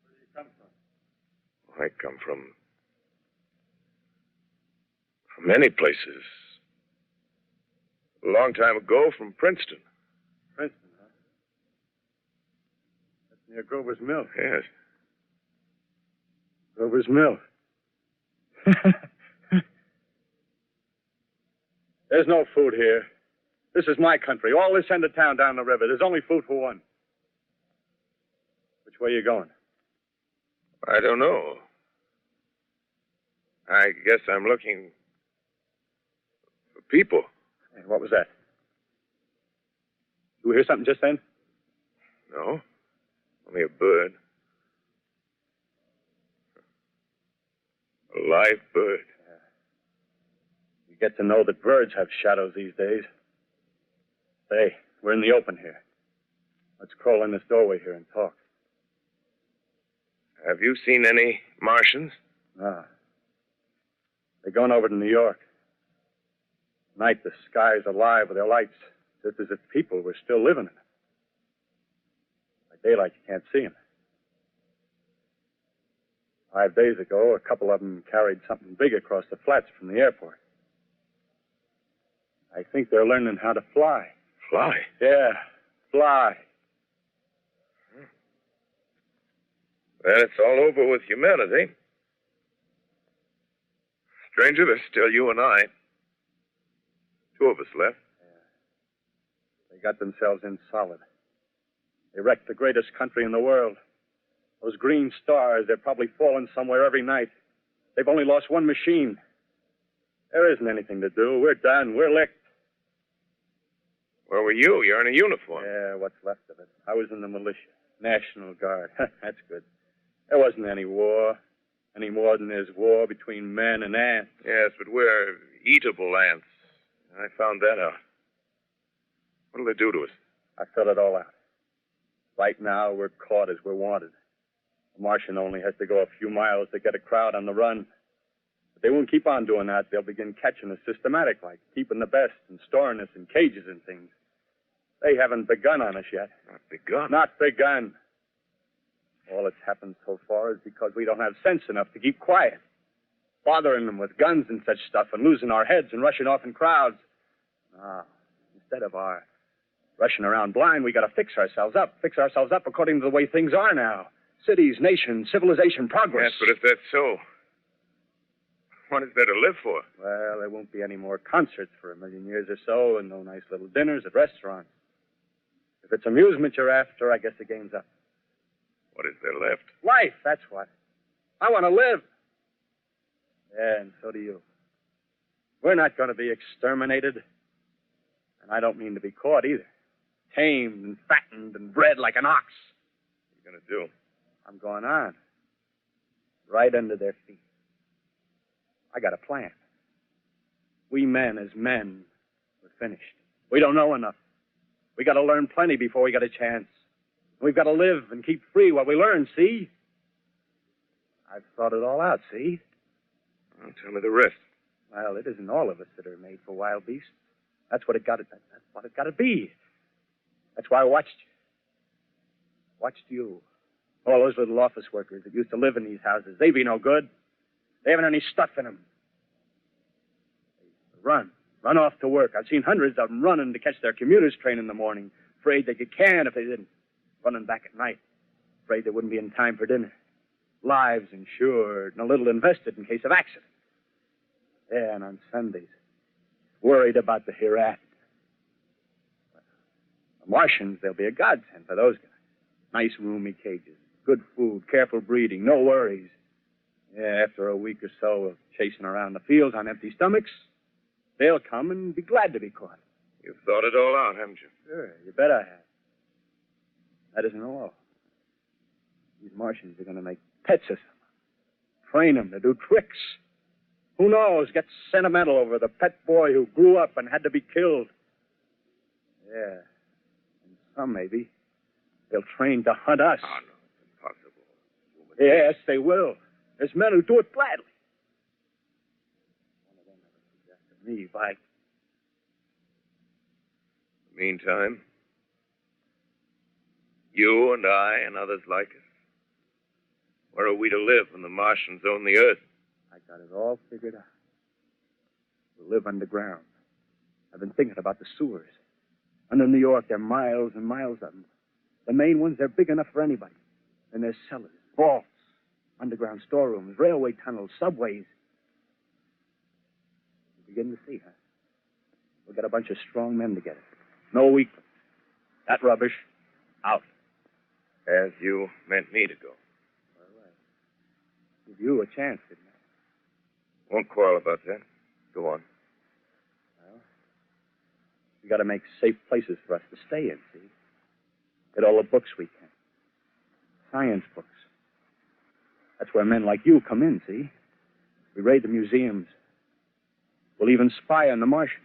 Where do you come from? I come from many places. A long time ago, from Princeton. Princeton, huh? That's near Grover's Mill. Yes. Grover's Mill. There's no food here. This is my country. All this end of town down the river. There's only food for one. Which way are you going? I don't know. I guess I'm looking for people. Hey, what was that? You hear something just then? No. Only a bird. A live bird. You get to know that birds have shadows these days. Hey, we're in the open here. Let's crawl in this doorway here and talk. Have you seen any Martians? No. They're going over to New York. Night, the sky's alive with their lights, just as if people were still living in it. By daylight, you can't see them. 5 days ago, a couple of them carried something big across the flats from the airport. I think they're learning how to fly. Fly? Yeah, fly. Then it's all over with humanity. Stranger, there's still you and I. 2 of us left. Yeah. They got themselves in solid. They wrecked the greatest country in the world. Those green stars, they're probably falling somewhere every night. They've only lost one machine. There isn't anything to do. We're done. We're licked. Where were you? You're in a uniform. Yeah, what's left of it. I was in the militia. National Guard. That's good. There wasn't any war. Any more than there's war between men and ants. Yes, but we're eatable ants. I found that out. What'll they do to us? I filled it all out. Right now, we're caught as we're wanted. The Martian only has to go a few miles to get a crowd on the run. But they won't keep on doing that. They'll begin catching us systematic, like keeping the best and storing us in cages and things. They haven't begun on us yet. Not begun? Not begun. All that's happened so far is because we don't have sense enough to keep quiet. Bothering them with guns and such stuff and losing our heads and rushing off in crowds. No. Instead of our rushing around blind, we got to fix ourselves up. Fix ourselves up according to the way things are now. Cities, nations, civilization, progress. Yes, but if that's so, what is there to live for? Well, there won't be any more concerts for 1,000,000 years or so and no nice little dinners at restaurants. If it's amusement you're after, I guess the game's up. What is there left? Life, that's what. I want to live. Yeah, and so do you. We're not going to be exterminated. And I don't mean to be caught either. Tamed and fattened and bred like an ox. What are you going to do? I'm going on. Right under their feet. I got a plan. We men as men, we're finished. We don't know enough. We got to learn plenty before we got a chance. We've got to live and keep free while we learn, see? I've thought it all out, see? Well, tell me the rest. Well, it isn't all of us that are made for wild beasts. That's what it got to be. That's why I watched you. Watched you. All those little office workers that used to live in these houses. They be no good. They haven't any stuff in them. Run off to work. I've seen hundreds of them running to catch their commuter's train in the morning, afraid they'd get canned if they didn't. Running back at night, afraid they wouldn't be in time for dinner. Lives insured and a little invested in case of accident. Yeah, and on Sundays, worried about the hereafter. The Martians, they'll be a godsend for those guys. Nice roomy cages, good food, careful breeding, no worries. Yeah, after a week or so of chasing around the fields on empty stomachs, they'll come and be glad to be caught. You've thought it all out, haven't you? Sure, you bet I have. That isn't all. These Martians are going to make pets of them. Train them to do tricks. Who knows, get sentimental over the pet boy who grew up and had to be killed. Yeah. And some, maybe, they'll train to hunt us. Oh, no, it's impossible. Yes, they will. There's men who do it gladly. One of them never suggested me, by... Meantime, you and I and others like us, where are we to live when the Martians own the Earth? I got it all figured out. We'll live underground. I've been thinking about the sewers. Under New York, there are miles and miles of them. The main ones, they're big enough for anybody. And there's cellars, vaults, underground storerooms, railway tunnels, subways. You begin to see, huh? We'll get a bunch of strong men together. No weakness. That rubbish, out. As you meant me to go. All right. Give you a chance, didn't I? Won't quarrel about that. Go on. Well, we got to make safe places for us to stay in, see? Get all the books we can. Science books. That's where men like you come in, see? We raid the museums. We'll even spy on the Martians.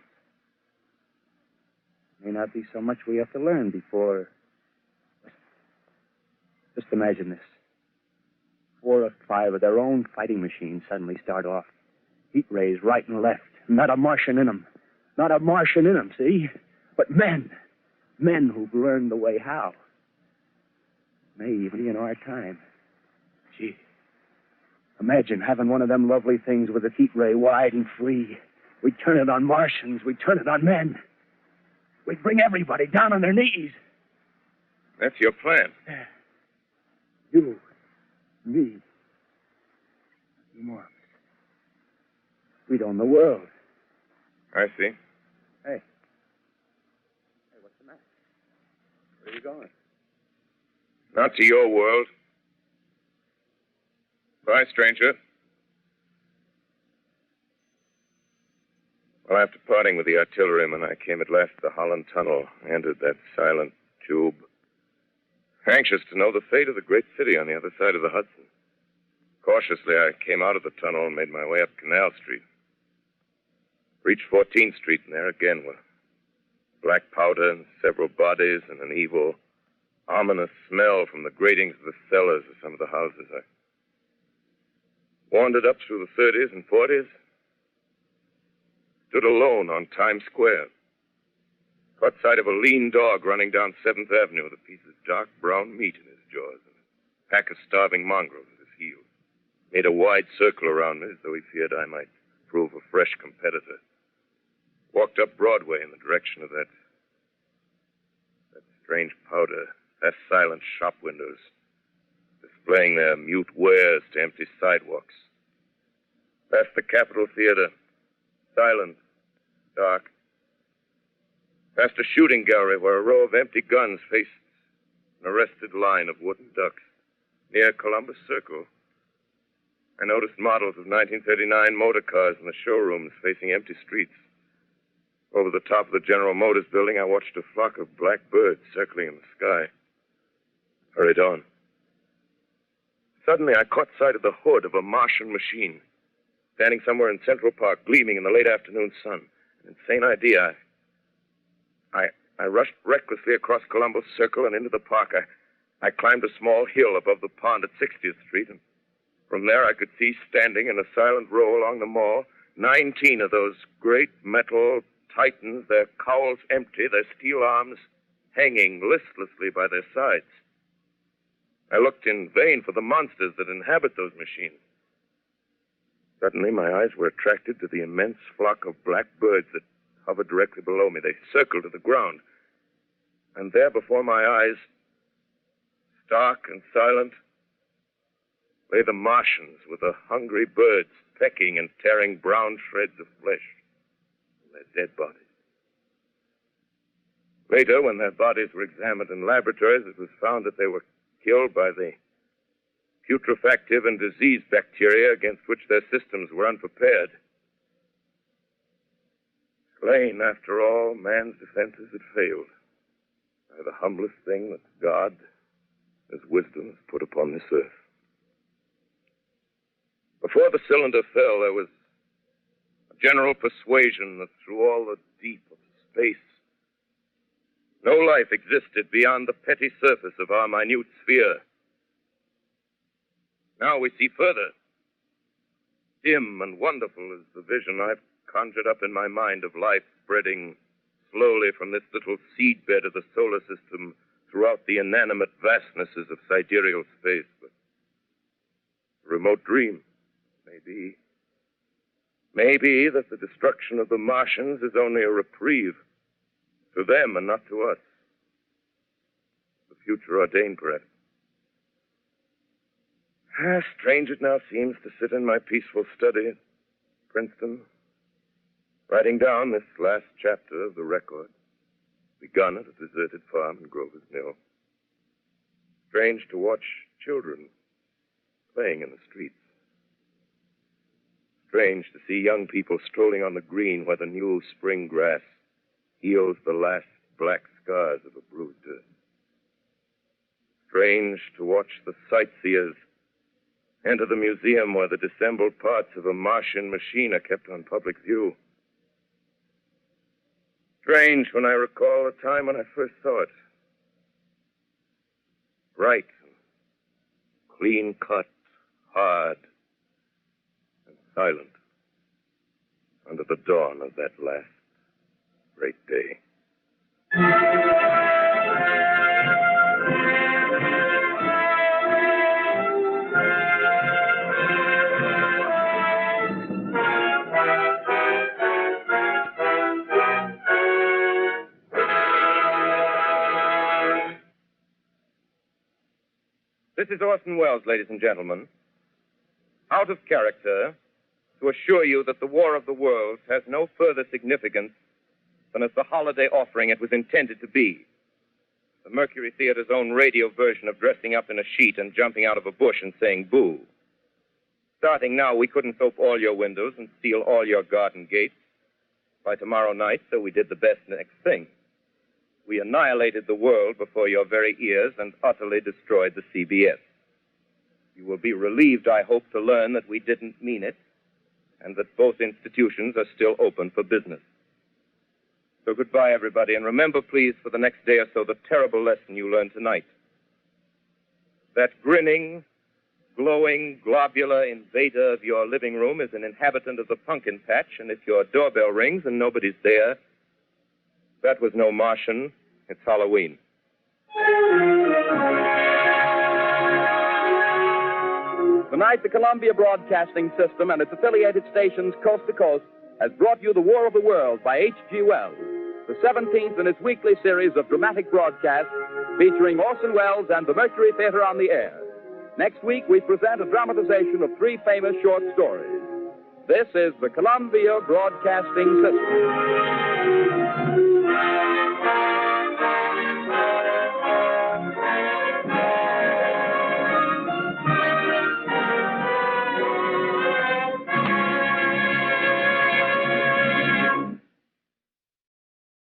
May not be so much we have to learn before... Just imagine this. 4 or 5 of their own fighting machines suddenly start off. Heat rays right and left. Not a Martian in them. Not a Martian in them, see? But men. Men who've learned the way how. May even be in our time. Gee. Imagine having one of them lovely things with a heat ray wide and free. We'd turn it on Martians. We'd turn it on men. We'd bring everybody down on their knees. That's your plan. You, me, more. We'd own the world. I see. Hey, what's the matter? Where are you going? Not to your world. Bye, stranger. Well, after parting with the artilleryman, I came at last to the Holland Tunnel, entered that silent tube, anxious to know the fate of the great city on the other side of the Hudson. Cautiously, I came out of the tunnel and made my way up Canal Street. Reached 14th Street, and there again were black powder and several bodies and an evil, ominous smell from the gratings of the cellars of some of the houses. I wandered up through the 30s and 40s, stood alone on Times Square, caught sight of a lean dog running down 7th Avenue with a piece of dark brown meat in his jaws and a pack of starving mongrels at his heels. Made a wide circle around me as though he feared I might prove a fresh competitor. Walked up Broadway in the direction of that strange powder, past silent shop windows, displaying their mute wares to empty sidewalks. Past the Capitol Theater, silent, dark. Past a shooting gallery where a row of empty guns faced an arrested line of wooden ducks. Near Columbus Circle, I noticed models of 1939 motor cars in the showrooms facing empty streets. Over the top of the General Motors building, I watched a flock of black birds circling in the sky. Hurried on. Suddenly, I caught sight of the hood of a Martian machine, standing somewhere in Central Park, gleaming in the late afternoon sun. An insane idea. I rushed recklessly across Columbus Circle and into the park. I climbed a small hill above the pond at 60th Street, and from there I could see standing in a silent row along the mall 19 of those great metal titans, their cowls empty, their steel arms hanging listlessly by their sides. I looked in vain for the monsters that inhabit those machines. Suddenly, my eyes were attracted to the immense flock of black birds that hovered directly below me. They circled to the ground. And there before my eyes, stark and silent, lay the Martians with the hungry birds pecking and tearing brown shreds of flesh from their dead bodies. Later, when their bodies were examined in laboratories, it was found that they were killed by the putrefactive and disease bacteria against which their systems were unprepared. Slain, after all, man's defenses had failed by the humblest thing that God, His wisdom, has put upon this earth. Before the cylinder fell, there was a general persuasion that through all the deep of space, no life existed beyond the petty surface of our minute sphere. Now we see further. Dim and wonderful is the vision I've conjured up in my mind of life spreading slowly from this little seedbed of the solar system throughout the inanimate vastnesses of sidereal space. But a remote dream, maybe. Maybe that the destruction of the Martians is only a reprieve to them and not to us. The future ordained, perhaps. Strange it now seems to sit in my peaceful study at Princeton, writing down this last chapter of the record, begun at a deserted farm in Grover's Mill. Strange to watch children playing in the streets. Strange to see young people strolling on the green where the new spring grass heals the last black scars of a bruised earth. Strange to watch the sightseers enter the museum where the dissembled parts of a Martian machine are kept on public view. Strange when I recall the time when I first saw it. Bright and clean-cut, hard and silent under the dawn of that last great day. This is Orson Welles, ladies and gentlemen. Out of character, to assure you that the War of the Worlds has no further significance than as the holiday offering it was intended to be. The Mercury Theatre's own radio version of dressing up in a sheet and jumping out of a bush and saying boo. Starting now, we couldn't soap all your windows and seal all your garden gates by tomorrow night, so we did the best next thing. We annihilated the world before your very ears and utterly destroyed the CBS. You will be relieved, I hope, to learn that we didn't mean it and that both institutions are still open for business. So goodbye, everybody, and remember, please, for the next day or so, the terrible lesson you learned tonight. That grinning, glowing, globular invader of your living room is an inhabitant of the pumpkin patch, and if your doorbell rings and nobody's there, that was no Martian. It's Halloween. Tonight, the Columbia Broadcasting System and its affiliated stations coast to coast has brought you The War of the Worlds by H.G. Wells, the 17th in its weekly series of dramatic broadcasts featuring Orson Welles and the Mercury Theatre on the air. Next week, we present a dramatization of 3 famous short stories. This is the Columbia Broadcasting System.